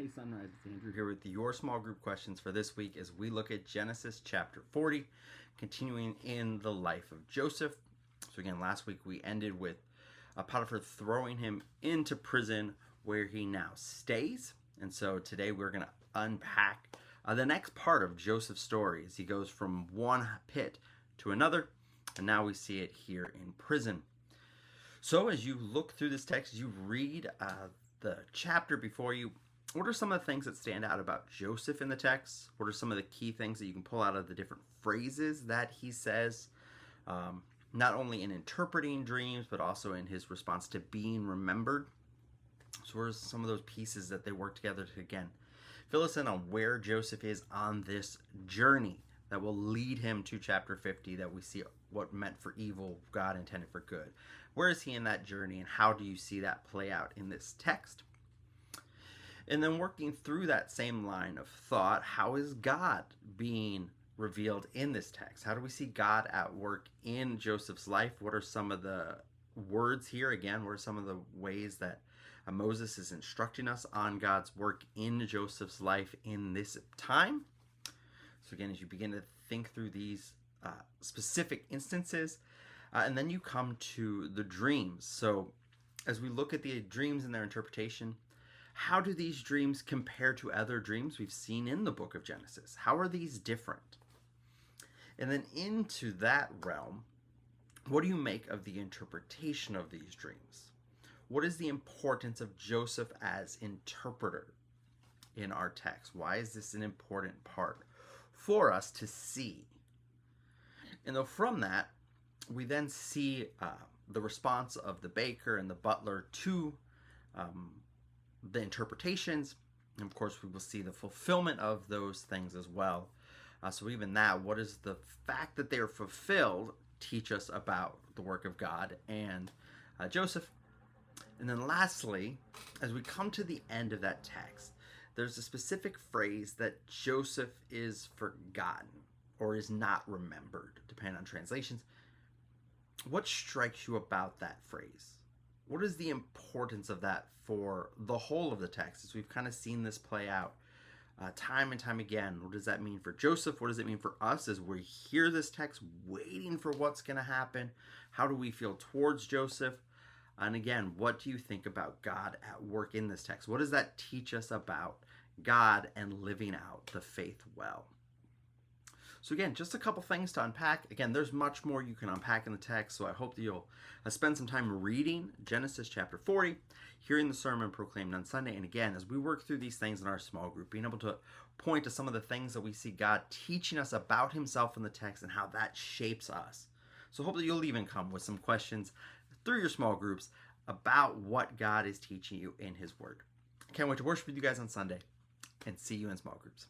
Hey Sunrise, it's Andrew here with your small group questions for this week as we look at Genesis chapter 40, continuing in the life of Joseph. So again, last week we ended with Potiphar throwing him into prison where he now stays. And so today we're going to unpack the next part of Joseph's story as he goes from one pit to another. And now we see it here in prison. So as you look through this text, you read the chapter before you. What are some of the things that stand out about Joseph in the text? What are some of the key things that you can pull out of the different phrases that he says, not only in interpreting dreams, but also in his response to being remembered? So what are some of those pieces that they work together to, again, fill us in on where Joseph is on this journey that will lead him to chapter 50, that we see what meant for evil, God intended for good. Where is he in that journey, and how do you see that play out in this text? And then working through that same line of thought, how is God being revealed in this text? How do we see God at work in Joseph's life? What are some of the words here? Again, what are some of the ways that Moses is instructing us on God's work in Joseph's life in this time? So again, as you begin to think through these specific instances, and then you come to the dreams. So as we look at the dreams and their interpretation, how do these dreams compare to other dreams we've seen in the book of Genesis? How are these different? And then into that realm, what do you make of the interpretation of these dreams? What is the importance of Joseph as interpreter in our text? Why is this an important part for us to see? And though from that, we then see the response of the baker and the butler to the interpretations, and of course we will see the fulfillment of those things as well. So even that, what does the fact that they are fulfilled teach us about the work of God and Joseph? And then lastly, as we come to the end of that text, there's a specific phrase that Joseph is forgotten or is not remembered, depending on translations. What strikes you about that phrase? What is the importance of that for the whole of the text? As we've kind of seen this play out time and time again. What does that mean for Joseph? What does it mean for us as we hear this text, waiting for what's going to happen? How do we feel towards Joseph? And again, what do you think about God at work in this text? What does that teach us about God and living out the faith well? So again, just a couple things to unpack. Again, there's much more you can unpack in the text, so I hope that you'll spend some time reading Genesis chapter 40, hearing the sermon proclaimed on Sunday, and again, as we work through these things in our small group, being able to point to some of the things that we see God teaching us about himself in the text and how that shapes us. So hope that you'll even come with some questions through your small groups about what God is teaching you in his word. Can't wait to worship with you guys on Sunday, and see you in small groups.